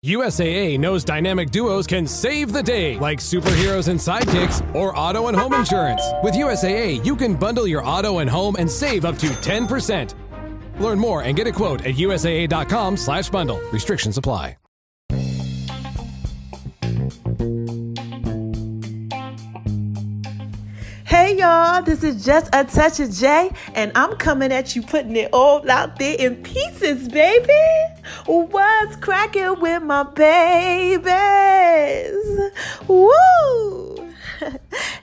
USAA knows dynamic duos can save the day, like superheroes and sidekicks or auto and home insurance. With USAA, you can bundle your auto and home and save up to 10%. Learn more and get a quote at usaa.com/bundle. Restrictions apply. Hey y'all, this is Just a Touch of J, and I'm coming at you putting it all out there in pieces, baby. What's cracking with my babies? Woo!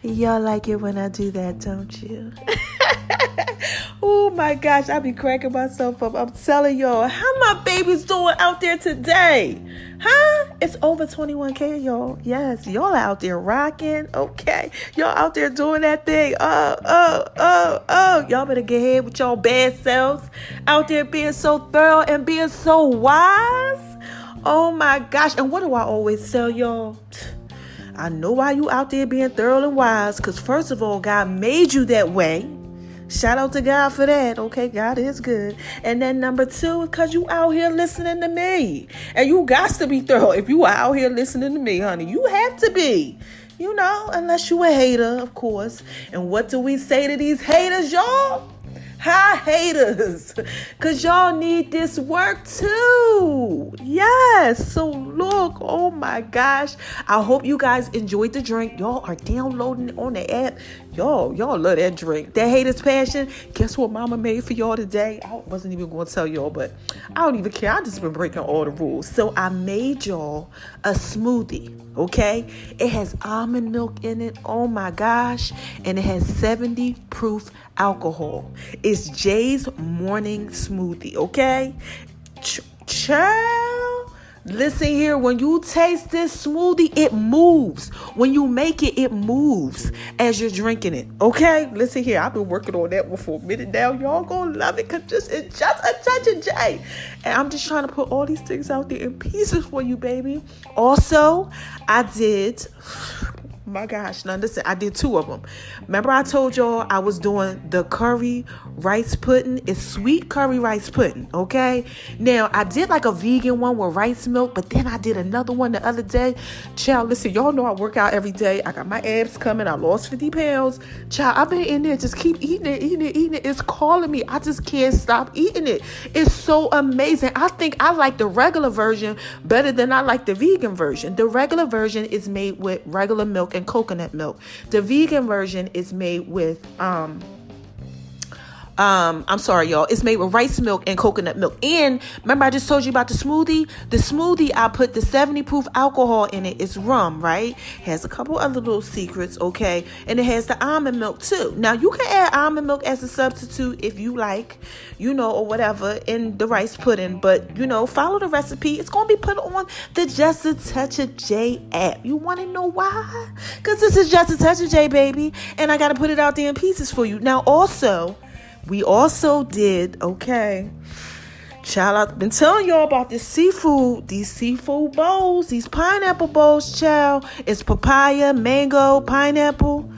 Y'all like it when I do that, don't you? Oh my gosh, I be cracking myself up. I'm telling y'all, how my babies doing out there today? Huh? It's over 21K, y'all. Yes, y'all out there rocking. Okay. Y'all out there doing that thing. Y'all better get ahead with y'all bad selves. Out there being so thorough and being so wise. Oh my gosh. And what do I always tell y'all? I know why you out there being thorough and wise. Because first of all, God made you that way. Shout out to God for that. Okay, God is good. And then number two, because you out here listening to me. And you got to be thorough. If you are out here listening to me, honey, you have to be. You know, unless you a hater, of course. And what do we say to these haters, y'all? Hi, haters. Because y'all need this work too. Yes. So look, oh my gosh. I hope you guys enjoyed the drink. Y'all are downloading it on the app. Y'all love that drink. That Haters Passion. Guess what mama made for y'all today? I wasn't even going to tell y'all, but I don't even care. I just been breaking all the rules. So I made y'all a smoothie, okay? It has almond milk in it. Oh my gosh. And it has 70 proof alcohol. It's Jay's morning smoothie, okay? Child. Listen here, when you taste this smoothie, it moves. When you make it, it moves as you're drinking it. Okay? Listen here, I've been working on that one for a minute now. Y'all gonna love it because it's just a touch of J. And I'm just trying to put all these things out there in pieces for you, baby. Also, I did... My gosh, now listen, I did two of them. Remember I told y'all I was doing the curry rice pudding? It's sweet curry rice pudding, okay? Now, I did like a vegan one with rice milk, but then I did another one the other day. Child, listen, y'all know I work out every day. I got my abs coming. I lost 50 pounds. Child, I've been in there just keep eating it. It's calling me. I just can't stop eating it. It's so amazing. I think I like the regular version better than I like the vegan version. The regular version is made with regular milk and coconut milk. The vegan version is made with I'm sorry, y'all. It's made with rice milk and coconut milk. And remember, I just told you about the smoothie. The smoothie, I put the 70 proof alcohol in it. It's rum, right? Has a couple other little secrets, okay? And it has the almond milk too. Now, you can add almond milk as a substitute if you like, you know, or whatever in the rice pudding. But, you know, follow the recipe. It's going to be put on the Just a Touch of J app. You want to know why? Because this is Just a Touch of J, baby. And I got to put it out there in pieces for you. Now, we also did, okay, child, I've been telling y'all about these seafood bowls, these pineapple bowls, child. It's papaya, mango, pineapple.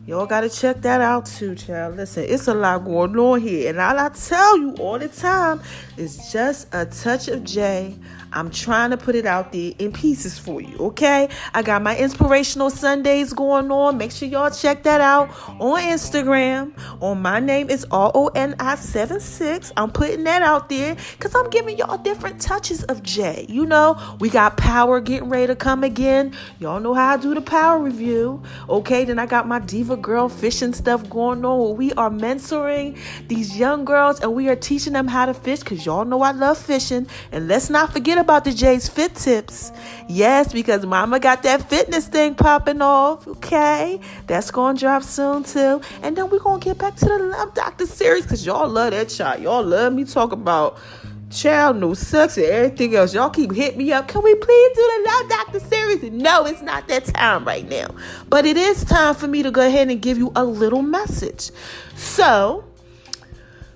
Y'all got to check that out too, child. Listen, it's a lot going on here. And all I tell you all the time is Just a Touch of J. I'm trying to put it out there in pieces for you, okay? I got my Inspirational Sundays going on. Make sure y'all check that out on Instagram. My name is RONI76. I'm putting that out there because I'm giving y'all different touches of J. You know, we got Power getting ready to come again. Y'all know how I do the Power review, okay? Then I got my Diva Girl fishing stuff going on where we are mentoring these young girls and we are teaching them how to fish because y'all know I love fishing. And let's not forget about the J's Fit Tips. Yes, because mama got that fitness thing popping off, okay? That's going to drop soon too. And then we're going to get back to the Love Doctor series because y'all love that shot. Y'all love me talk about child, no sex and everything else. Y'all keep hitting me up. Can we please do the Love Doctor series? No, it's not that time right now. But it is time for me to go ahead and give you a little message. So,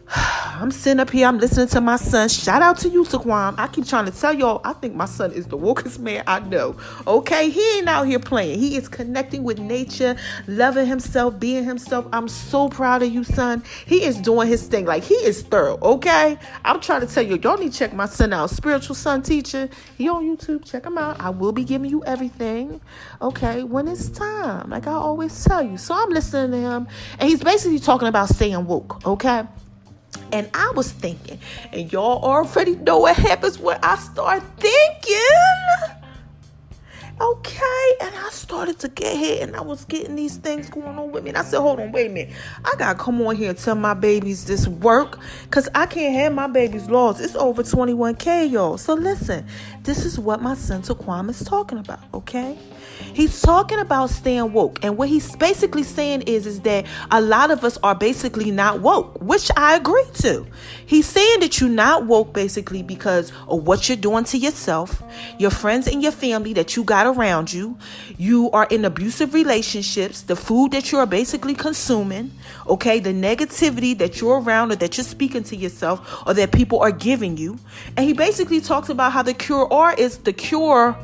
I'm sitting up here, I'm listening to my son. Shout out to you, Taquan. I keep trying to tell y'all, I think my son is the wokest man I know. Okay, he ain't out here playing. He is connecting with nature, loving himself, being himself. I'm so proud of you, son. He is doing his thing. Like, he is thorough, okay? I'm trying to tell you, y'all need to check my son out. Spiritual Son Teacher. He on YouTube. Check him out. I will be giving you everything, okay, when it's time. Like I always tell you. So I'm listening to him, and he's basically talking about staying woke, okay? And I was thinking, and y'all already know what happens when I start thinking. Okay, and I started to get hit, and I was getting these things going on with me. And I said, hold on, wait a minute. I got to come on here and tell my babies this work, because I can't have my babies lost. It's over 21K, y'all. So listen, this is what my son Taquan is talking about, okay? He's talking about staying woke. And what he's basically saying is that a lot of us are basically not woke, which I agree to. He's saying that you're not woke basically because of what you're doing to yourself, your friends and your family that you got around you. You are in abusive relationships, the food that you're basically consuming, okay, the negativity that you're around or that you're speaking to yourself or that people are giving you. And he basically talks about how the cure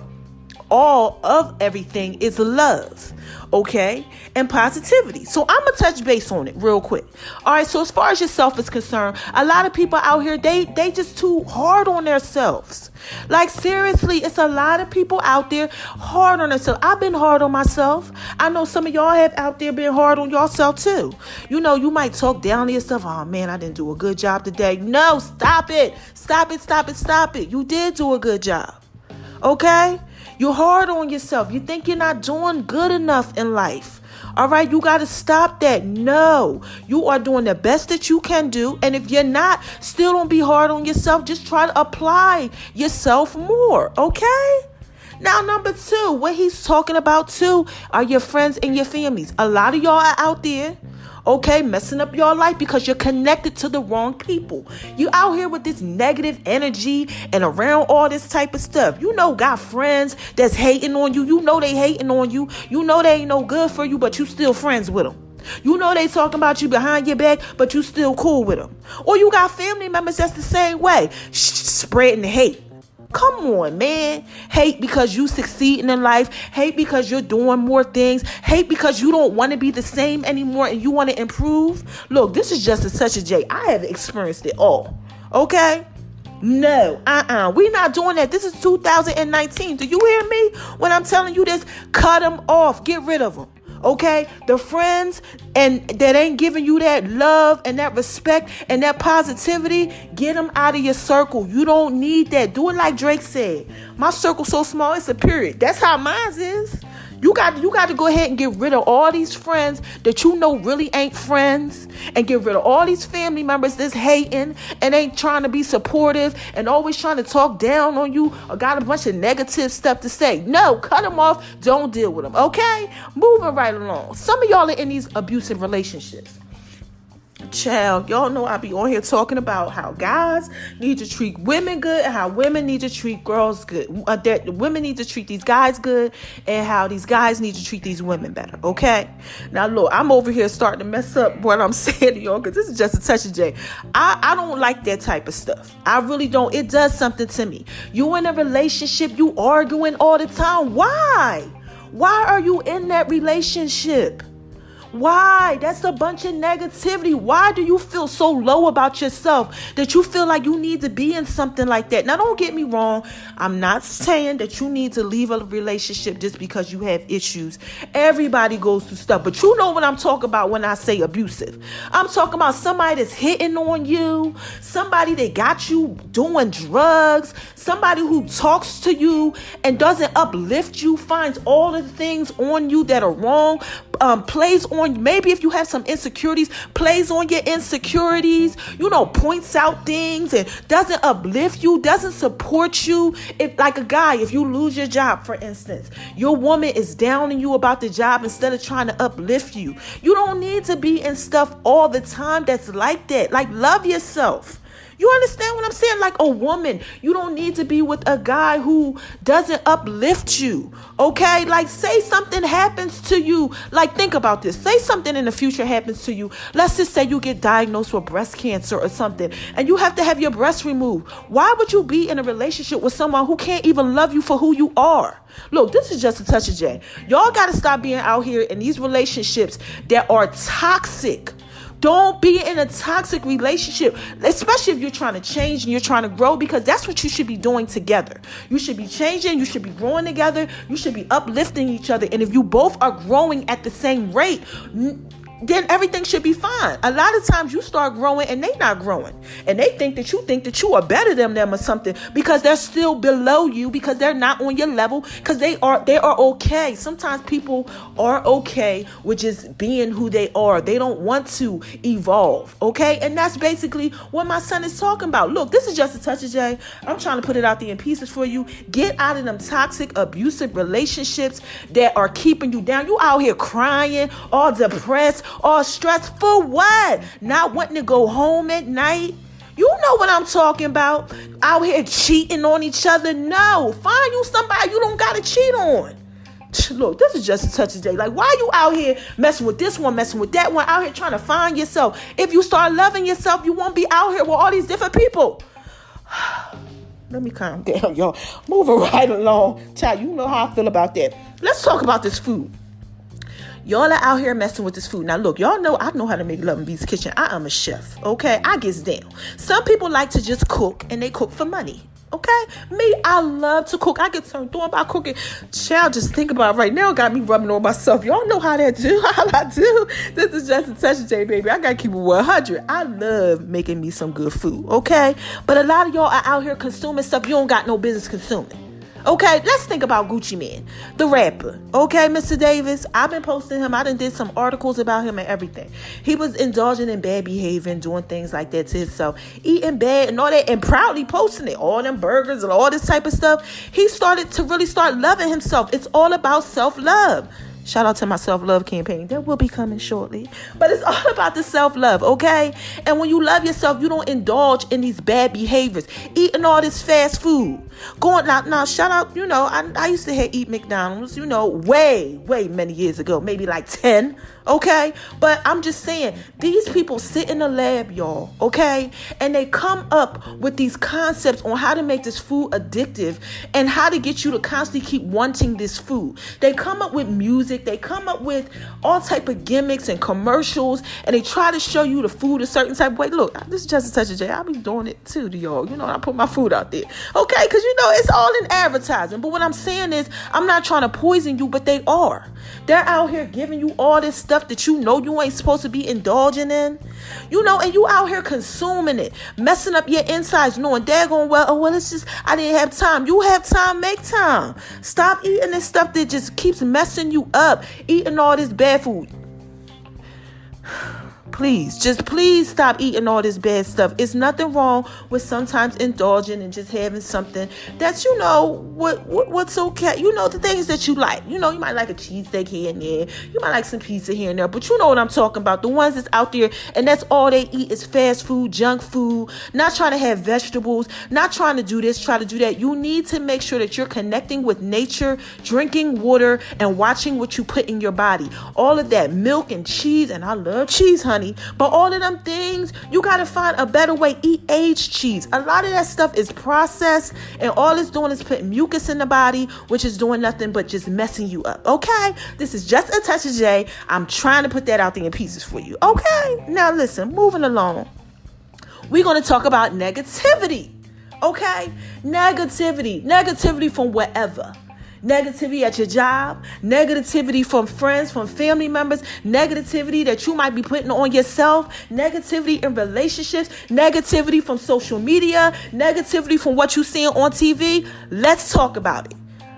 all of everything is love, okay, and positivity. So I'm gonna touch base on it real quick. All right, so as far as yourself is concerned, a lot of people out here, they just too hard on themselves. Like, seriously, it's a lot of people out there hard on themselves. I've been hard on myself. I know some of y'all have out there been hard on yourself too. You know, you might talk down to yourself. Oh man, I didn't do a good job today. No, stop it. You did do a good job, okay? You're hard on yourself. You think you're not doing good enough in life. All right, you got to stop that. No, you are doing the best that you can do. And if you're not, still don't be hard on yourself. Just try to apply yourself more, okay? Now, number two, what he's talking about too are your friends and your families. A lot of y'all are out there, okay, messing up your life because you're connected to the wrong people. You out here with this negative energy and around all this type of stuff. You know, got friends that's hating on you. You know they hating on you. You know they ain't no good for you, but you still friends with them. You know they talking about you behind your back, but you still cool with them. Or you got family members that's the same way, spreading hate. Come on, man. Hate because you succeeding in life. Hate because you're doing more things. Hate because you don't want to be the same anymore and you want to improve. Look, this is just such a J. I have experienced it all. Okay? No, we're not doing that. This is 2019. Do you hear me? When I'm telling you this, cut them off. Get rid of them. Okay, the friends and that ain't giving you that love and that respect and that positivity, get them out of your circle. You don't need that. Do it like Drake said. My circle's so small, it's a period. That's how mine is. You got to go ahead and get rid of all these friends that you know really ain't friends, and get rid of all these family members that's hating and ain't trying to be supportive and always trying to talk down on you or got a bunch of negative stuff to say. No, cut them off. Don't deal with them. Okay? Moving right along. Some of y'all are in these abusive relationships. Child, y'all know I be on here talking about how guys need to treat women good and how women need to treat girls good. That women need to treat these guys good and how these guys need to treat these women better. Okay? Now, look, I'm over here starting to mess up what I'm saying to y'all because this is just a touch of J. I don't like that type of stuff. I really don't. It does something to me. You in a relationship, you arguing all the time. Why? Why are you in that relationship? Why? That's a bunch of negativity. Why do you feel so low about yourself that you feel like you need to be in something like that? Now, don't get me wrong. I'm not saying that you need to leave a relationship just because you have issues. Everybody goes through stuff. But you know what I'm talking about when I say abusive. I'm talking about somebody that's hitting on you, somebody that got you doing drugs, somebody who talks to you and doesn't uplift you, finds all the things on you that are wrong, plays on, maybe if you have some insecurities, plays on your insecurities, points out things and doesn't uplift you, doesn't support you. If, like a guy, if you lose your job, for instance, your woman is downing you about the job instead of trying to uplift you. You don't need to be in stuff all the time that's like that. Like, love yourself. You understand what I'm saying? Like a woman, you don't need to be with a guy who doesn't uplift you. Okay? Like say something happens to you. Like think about this. Say something in the future happens to you. Let's just say you get diagnosed with breast cancer or something and you have to have your breast removed. Why would you be in a relationship with someone who can't even love you for who you are? Look, this is just a touch of J. Y'all got to stop being out here in these relationships that are toxic. Don't be in a toxic relationship, especially if you're trying to change and you're trying to grow, because that's what you should be doing together. You should be changing. You should be growing together. You should be uplifting each other. And if you both are growing at the same rate, then everything should be fine. A lot of times you start growing and they not growing. And they think that you are better than them or something because they're still below you, because they're not on your level, because they are okay. Sometimes people are okay with just being who they are. They don't want to evolve, okay? And that's basically what my son is talking about. Look, this is just a touch of J. I'm trying to put it out there in pieces for you. Get out of them toxic, abusive relationships that are keeping you down. You out here crying, all depressed, all stressed for what? Not wanting to go home at night. You know what I'm talking about. Out here cheating on each other. No, find you somebody you don't gotta cheat on. Look, this is just a touch of J. Like, why you out here messing with this one, messing with that one, out here trying to find yourself? If you start loving yourself, you won't be out here with all these different people. Let me calm down, y'all. Moving right along. Child, you know how I feel about that. Let's talk about this food. Y'all are out here messing with this food. Now, look, y'all know I know how to make love in B's Kitchen. I am a chef, okay? I gets down. Some people like to just cook, and they cook for money, okay? Me, I love to cook. I get turned on by cooking. Child, just think about it right now. Got me rubbing on myself. Y'all know how that do. How I do. This is just a touch of J, baby. I got to keep it 100. I love making me some good food, okay? But a lot of y'all are out here consuming stuff you don't got no business consuming. Okay, let's think about Gucci Mane, the rapper. Okay, Mr. Davis, I've been posting him. I done did some articles about him and everything. He was indulging in bad behavior and doing things like that to himself, eating bad and all that, and proudly posting it, all them burgers and all this type of stuff. He started to really start loving himself. It's all about self-love. Shout out to my self-love campaign. That will be coming shortly. But it's all about the self-love, okay? And when you love yourself, you don't indulge in these bad behaviors. Eating all this fast food. Going now shout out, I used to eat McDonald's, way many years ago. Maybe like 10, okay? But I'm just saying, these people sit in the lab, y'all, okay? And they come up with these concepts on how to make this food addictive and how to get you to constantly keep wanting this food. They come up with music. They come up with all type of gimmicks and commercials, and they try to show you the food a certain type of way. Look, this is just a touch of J. I be doing it too to y'all. I put my food out there, okay? Because it's all in advertising. But what I'm saying is, I'm not trying to poison you, but they are. They're out here giving you all this stuff that you ain't supposed to be indulging in, and you out here consuming it, messing up your insides, knowing daggone it's just I didn't have time. You have time, make time. Stop eating this stuff that just keeps messing you up, eating all this bad food. Please stop eating all this bad stuff. It's nothing wrong with sometimes indulging and just having something that's, what's okay. The things that you like. You might like a cheesesteak here and there. You might like some pizza here and there. But you know what I'm talking about. The ones that's out there and that's all they eat is fast food, junk food, not trying to have vegetables, not trying to do this, try to do that. You need to make sure that you're connecting with nature, drinking water, and watching what you put in your body. All of that milk and cheese, and I love cheese, honey. But all of them things, you got to find a better way. Eat aged cheese. A lot of that stuff is processed, and all it's doing is putting mucus in the body, which is doing nothing but just messing you up. Okay? This is just a touch of J. I'm trying to put that out there in pieces for you. Okay? Now listen, moving along. We're going to talk about negativity. Okay? Negativity from wherever. Negativity at your job, negativity from friends, from family members, negativity that you might be putting on yourself, negativity in relationships, negativity from social media, negativity from what you're seeing on TV. Let's talk about it.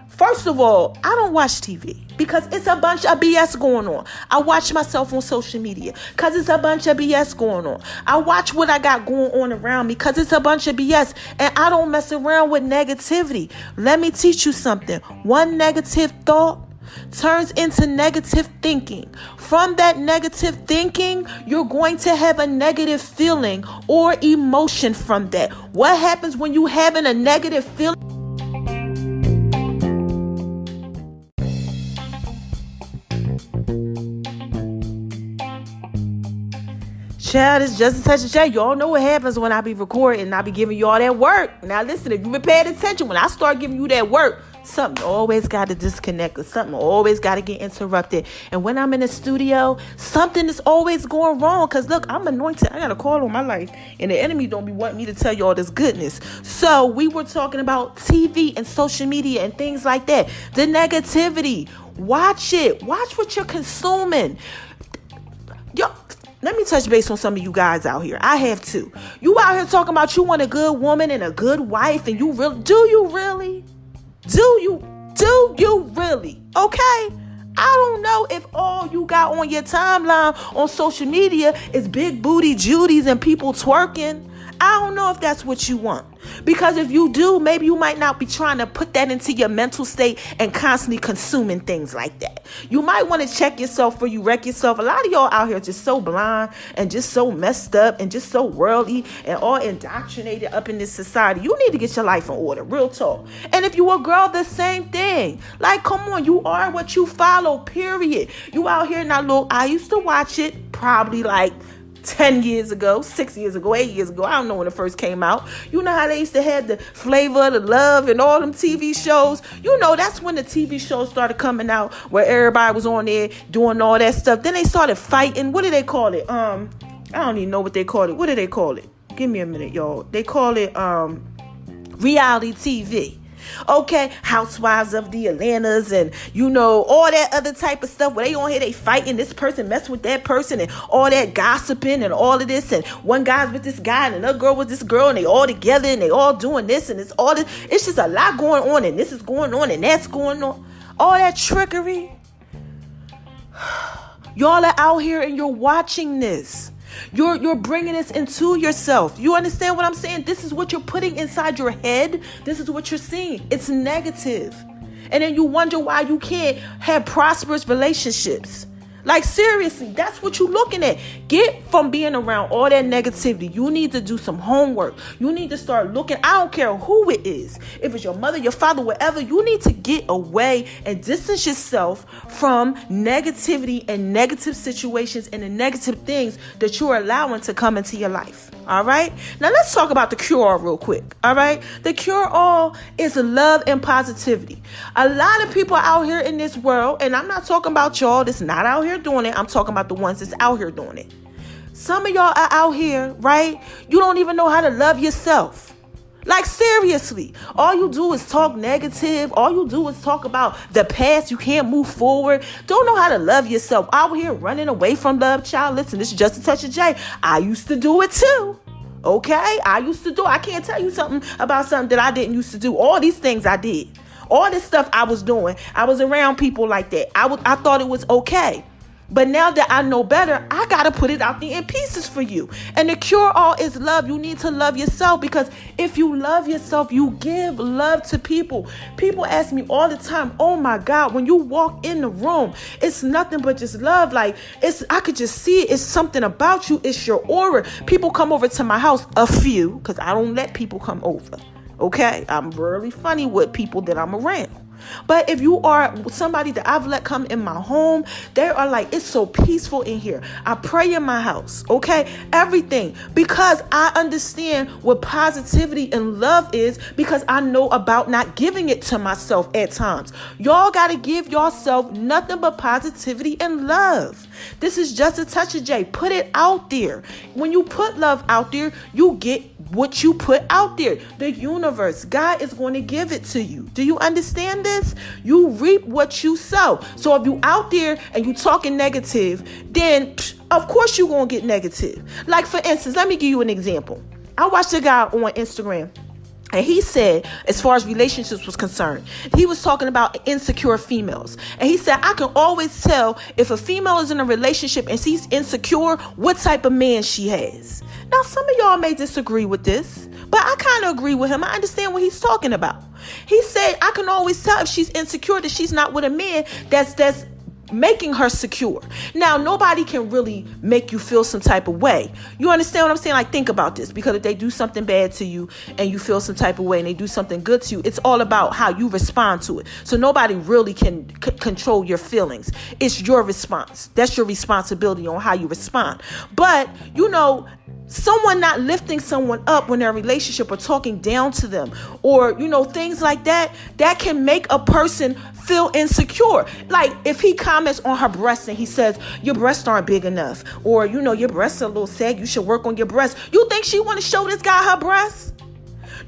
First of all, I don't watch TV because it's a bunch of BS going on. I watch myself on social media because it's a bunch of BS going on. I watch what I got going on around me because it's a bunch of BS, and I don't mess around with negativity. Let me teach you something. One negative thought turns into negative thinking. From that negative thinking, you're going to have a negative feeling or emotion from that. What happens when you having a negative feeling? Child, it's just a touch of J. Y'all know what happens when I be recording and I be giving y'all that work. Now listen, if you've been paying attention, when I start giving you that work, something always got to disconnect or something always got to get interrupted. And when I'm in the studio, something is always going wrong. Because look, I'm anointed. I got a call on my life. And the enemy don't be wanting me to tell you all this goodness. So we were talking about TV and social media and things like that. The negativity. Watch it. Watch what you're consuming. Yo, let me touch base on some of you guys out here. I have too. You out here talking about you want a good woman and a good wife, and you really do you really? Do you really? Okay. I don't know if all you got on your timeline on social media is big booty Judies and people twerking. I don't know if that's what you want. Because if you do, maybe you might not be trying to put that into your mental state and constantly consuming things like that. You might want to check yourself before you wreck yourself. A lot of y'all out here just so blind and just so messed up and just so worldly and all indoctrinated up in this society. You need to get your life in order. Real talk. And if you a girl, the same thing. Like, come on, you are what you follow, period. You out here now, look, I used to watch it probably like 10 years ago, 6 years ago, 8 years ago. I don't know when it first came out. You know how they used to have the Flavor, the Love, and all them TV shows? You know, that's when the TV shows started coming out where everybody was on there doing all that stuff. Then they started fighting. What do they call it? I don't even know what they call it. What do they call it? Give me a minute, y'all. They call it reality TV. Okay, Housewives of the Atlantas and, you know, all that other type of stuff where they on here, they fighting, this person mess with that person and all that gossiping and all of this, and one guy's with this guy and another girl with this girl and they all together and they all doing this and it's all this. It's just a lot going on and this is going on and that's going on. All that trickery. Y'all are out here and you're watching this. You're bringing this into yourself. You understand what I'm saying? This is what you're putting inside your head. This is what you're seeing. It's negative. And then you wonder why you can't have prosperous relationships. Like, seriously, that's what you're looking at. Get from being around all that negativity. You need to do some homework. You need to start looking. I don't care who it is. If it's your mother, your father, whatever, you need to get away and distance yourself from negativity and negative situations and the negative things that you're allowing to come into your life. All right. Now let's talk about the cure-all real quick. All right. The cure-all is love and positivity. A lot of people out here in this world, and I'm not talking about y'all that's not out here doing it. I'm talking about the ones that's out here doing it. Some of y'all are out here, right? You don't even know how to love yourself. Like, seriously, all you do is talk negative. All you do is talk about the past. You can't move forward. Don't know how to love yourself. Out here running away from love, child. Listen, this is just a touch of J. I used to do it too. Okay? I used to do it. I can't tell you something about something that I didn't used to do. All these things I did. All this stuff I was doing. I was around people like that. I thought it was okay. But now that I know better, I got to put it out there in pieces for you. And the cure-all is love. You need to love yourself, because if you love yourself, you give love to people. People ask me all the time, oh my God, when you walk in the room, it's nothing but just love. Like, I could just see it. It's something about you. It's your aura. People come over to my house, a few, because I don't let people come over. Okay? I'm really funny with people that I'm around. But if you are somebody that I've let come in my home, they are like, it's so peaceful in here. I pray in my house, okay? Everything. Because I understand what positivity and love is, because I know about not giving it to myself at times. Y'all got to give yourself nothing but positivity and love. This is just a touch of J. Put it out there. When you put love out there, you get what you put out there. The universe, God is going to give it to you. Do you understand this? You reap what you sow. So if you out there and you talking negative, then of course you're going to get negative. Like, for instance, let me give you an example. I watched a guy on Instagram. And he said, as far as relationships was concerned, he was talking about insecure females. And he said, I can always tell if a female is in a relationship and she's insecure, what type of man she has. Now, some of y'all may disagree with this, but I kind of agree with him. I understand what he's talking about. He said, I can always tell if she's insecure that she's not with a man that's making her secure. Now, nobody can really make you feel some type of way. You understand what I'm saying? Like, think about this, because if they do something bad to you and you feel some type of way and they do something good to you, it's all about how you respond to it. So nobody really can control your feelings. It's your response. That's your responsibility on how you respond. But, someone not lifting someone up when they're in a relationship or talking down to them or, things like that can make a person feel insecure. Like if he comments on her breasts and he says, your breasts aren't big enough, or, your breasts are a little sag, you should work on your breasts. You think she want to show this guy her breasts?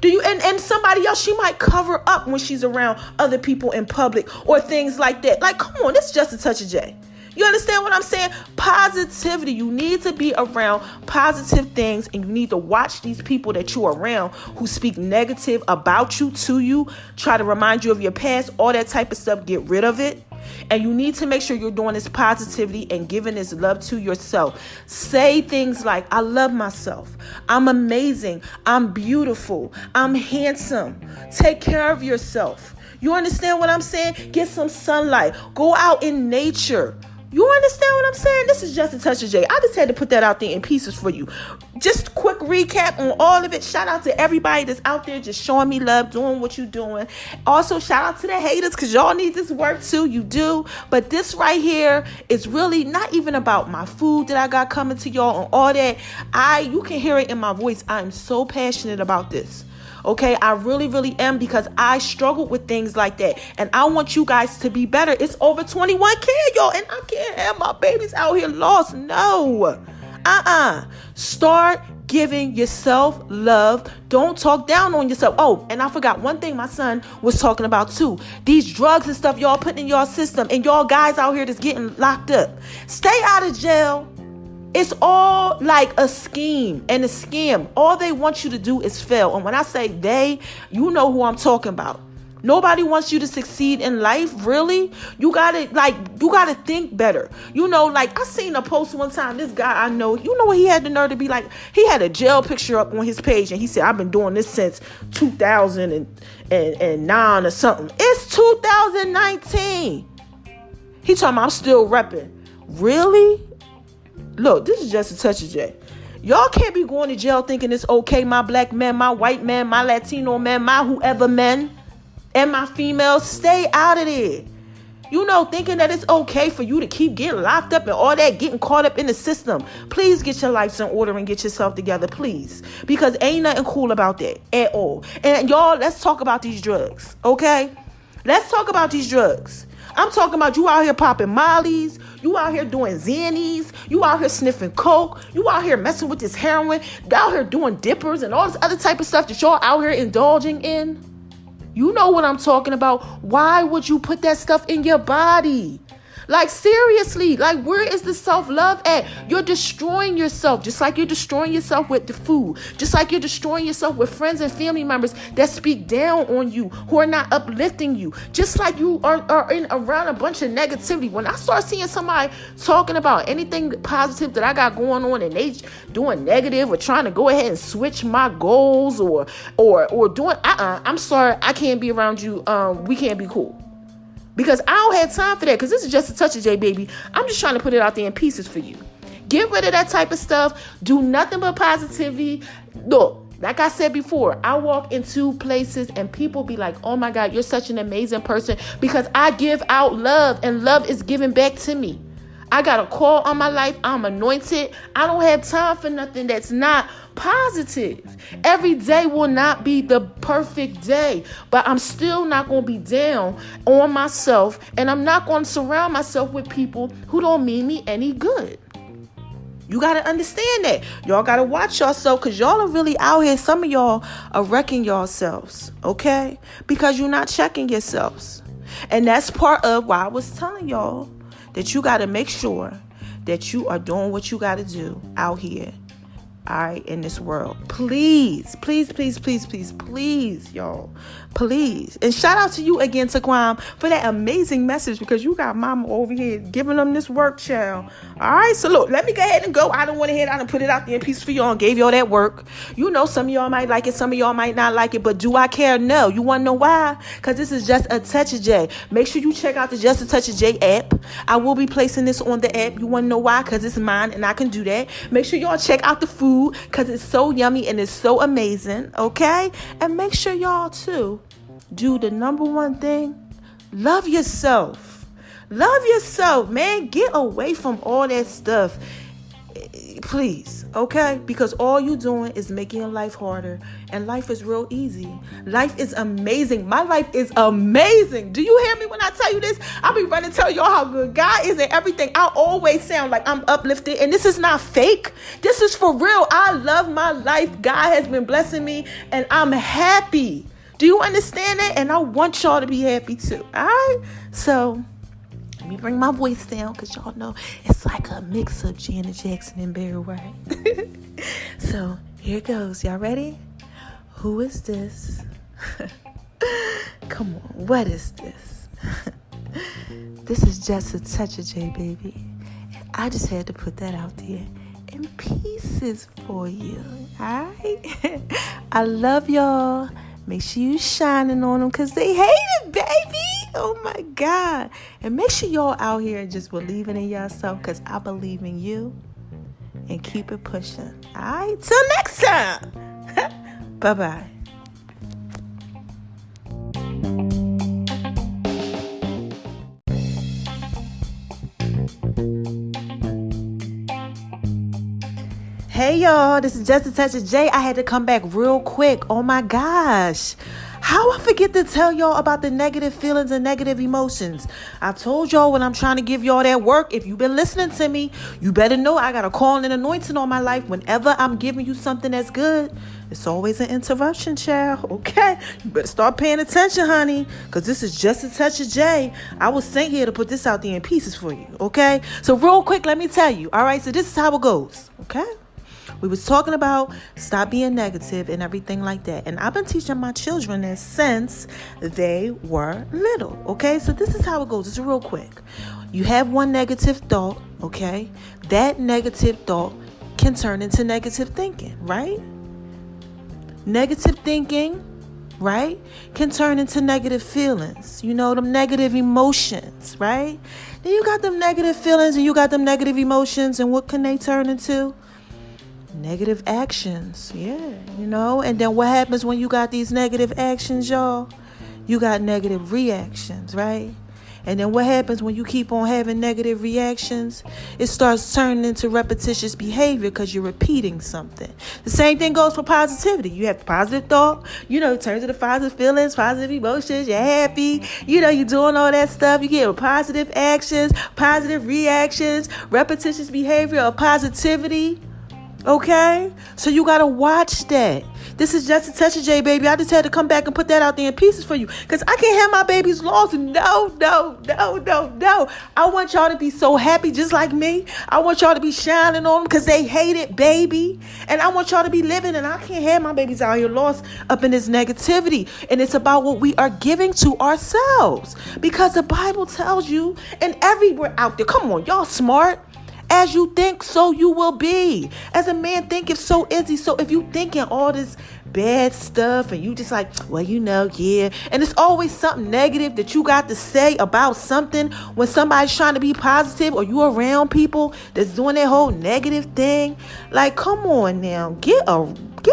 Do you? And somebody else, she might cover up when she's around other people in public or things like that. Like, come on, this is just a touch of J. You understand what I'm saying? Positivity. You need to be around positive things, and you need to watch these people that you're around who speak negative about you, to you, try to remind you of your past, all that type of stuff. Get rid of it. And you need to make sure you're doing this positivity and giving this love to yourself. Say things like, I love myself. I'm amazing. I'm beautiful. I'm handsome. Take care of yourself. You understand what I'm saying? Get some sunlight. Go out in nature. You understand what I'm saying? This is just a touch of J. I just had to put that out there in pieces for you. Just quick recap on all of it. Shout out to everybody that's out there just showing me love, doing what you're doing. Also, shout out to the haters, because y'all need this work too. You do. But this right here is really not even about my food that I got coming to y'all and all that. You can hear it in my voice. I'm so passionate about this. Okay, I really, really am, because I struggled with things like that. And I want you guys to be better. It's over 21K, y'all. And I can't have my babies out here lost. No. Start giving yourself love. Don't talk down on yourself. Oh, and I forgot one thing my son was talking about too. These drugs and stuff y'all putting in y'all system, and y'all guys out here that's getting locked up. Stay out of jail. It's all like a scheme and a scam. All they want you to do is fail. And when I say they, you know who I'm talking about. Nobody wants you to succeed in life, really. You gotta think better. I seen a post one time, this guy I know, what he had the nerve to be like? He had a jail picture up on his page, and he said, I've been doing this since 2009 or something. It's 2019. He talking about I'm still repping. Really? Look, this is just a touch of J. Y'all can't be going to jail thinking it's okay, my black men, my white men, my Latino men, my whoever men, and my females. Stay out of there. Thinking that it's okay for you to keep getting locked up and all that, getting caught up in the system. Please get your lives in order and get yourself together, please. Because ain't nothing cool about that at all. And y'all, let's talk about these drugs, okay? Let's talk about these drugs. I'm talking about you out here popping mollies, you out here doing Xannies, you out here sniffing coke, you out here messing with this heroin, you out here doing dippers and all this other type of stuff that y'all out here indulging in. You know what I'm talking about. Why would you put that stuff in your body? Like, seriously, like, where is the self-love at? You're destroying yourself, just like you're destroying yourself with the food, just like you're destroying yourself with friends and family members that speak down on you, who are not uplifting you, just like you are around a bunch of negativity. When I start seeing somebody talking about anything positive that I got going on, and they doing negative or trying to go ahead and switch my goals or doing, I'm sorry, I can't be around you. We can't be cool. Because I don't have time for that, because this is just a touch of J, baby. I'm just trying to put it out there in pieces for you. Get rid of that type of stuff. Do nothing but positivity. Look, like I said before, I walk into places and people be like, oh my God, you're such an amazing person, because I give out love, and love is given back to me. I got a call on my life. I'm anointed. I don't have time for nothing that's not positive. Every day will not be the perfect day, but I'm still not going to be down on myself, and I'm not going to surround myself with people who don't mean me any good. You got to understand that. Y'all got to watch yourself, because y'all are really out here. Some of y'all are wrecking yourselves, okay? Because you're not checking yourselves. And that's part of why I was telling y'all that you got to make sure that you are doing what you got to do out here. all right, in this world. Please, please, please, please, please, please, y'all. Please. And shout out to you again, Taquam, for that amazing message, because you got mama over here giving them this work, child. All right, so look, let me go ahead and go. I don't want to head out and put it out there in peace for y'all and gave y'all that work. You know, some of y'all might like it, some of y'all might not like it, but do I care? No. You want to know why? Because this is Just a Touch of J. Make sure you check out the Just a Touch of J app. I will be placing this on the app. You want to know why? Because it's mine and I can do that. Make sure y'all check out the food because it's so yummy and it's so amazing, okay? And make sure y'all, too, do the number one thing. Love yourself. Love yourself, man. Get away from all that stuff. Please, okay? Because all you doing is making your life harder. And life is real easy. Life is amazing. My life is amazing. Do you hear me when I tell you this? I'll be running to tell y'all how good God is and everything. I always sound like I'm uplifted. And this is not fake. This is for real. I love my life. God has been blessing me. And I'm happy. Do you understand that? And I want y'all to be happy too. All right? So let me bring my voice down because y'all know it's like a mix of Janet Jackson and Barry White. So here it goes. Y'all ready? Who is this? Come on. What is this? This is Just a Touch of J, baby. And I just had to put that out there in pieces for you. All right? I love y'all. Make sure you shining on them because they hate it, baby. Oh, my God. And make sure y'all out here just believing in yourself because I believe in you. And keep it pushing. All right? Till next time. Bye-bye. Hey y'all, this is Just a Touch of J. I had to come back real quick. Oh my gosh. How I forget to tell y'all about the negative feelings and negative emotions. I told y'all when I'm trying to give y'all that work, if you've been listening to me, you better know I got a call and anointing on my life. Whenever I'm giving you something that's good, it's always an interruption, child. Okay? You better start paying attention, honey, because this is Just a Touch of J. I was sent here to put this out there in pieces for you. Okay? So real quick, let me tell you. All right? So this is how it goes. Okay? We was talking about stop being negative and everything like that. And I've been teaching my children this since they were little. Okay, so this is how it goes. It's real quick. You have one negative thought, okay? That negative thought can turn into negative thinking, right? Negative thinking, right, can turn into negative feelings. You know, them negative emotions, right? Then you got them negative feelings and you got them negative emotions. And what can they turn into? Negative actions, yeah, you know. And then what happens when you got these negative actions, y'all? You got negative reactions, right? And then what happens when you keep on having negative reactions? It starts turning into repetitious behavior because you're repeating something. The same thing goes for positivity. You have positive thought, you know, it turns into positive feelings, positive emotions, you're happy, you know, you're doing all that stuff. You get positive actions, positive reactions, repetitious behavior of positivity. Okay? So you got to watch that. This is Just a Touch of J, baby. I just had to come back and put that out there in pieces for you. Because I can't have my babies lost. No. I want y'all to be so happy just like me. I want y'all to be shining on them because they hate it, baby. And I want y'all to be living. And I can't have my babies out here lost up in this negativity. And it's about what we are giving to ourselves. Because the Bible tells you, and everywhere out there, come on, y'all smart. As you think, so you will be. As a man thinketh, so is he. So if you thinking all this bad stuff and you just like, well, you know, yeah. And it's always something negative that you got to say about something when somebody's trying to be positive or you around people that's doing that whole negative thing. Like, come on now. Get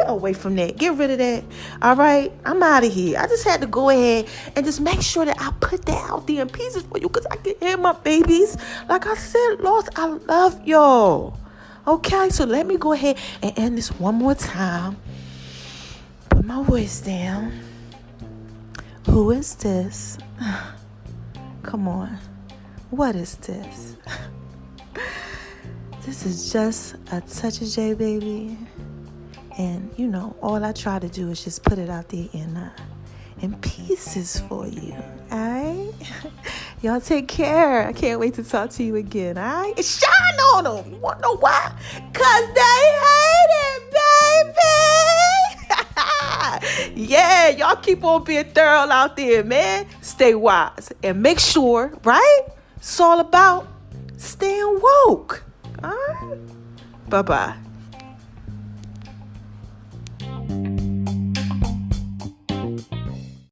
away from that. Get rid of that. All right? I'm out of here. I just had to go ahead and just make sure that I put that out there in pieces for you because I can hear my babies. Like I said, Lost, I love y'all. Okay? So let me go ahead and end this one more time. Put my voice down. Who is this? Come on. What is this? This is Just a Touch of J, baby. And, you know, all I try to do is just put it out there in pieces for you. All right? Y'all take care. I can't wait to talk to you again. All right? Shine on them. You want to know why? Because they hate it, Yeah, y'all keep on being thorough out there, man. Stay wise and make sure, right? It's all about staying woke. All right? Bye-bye.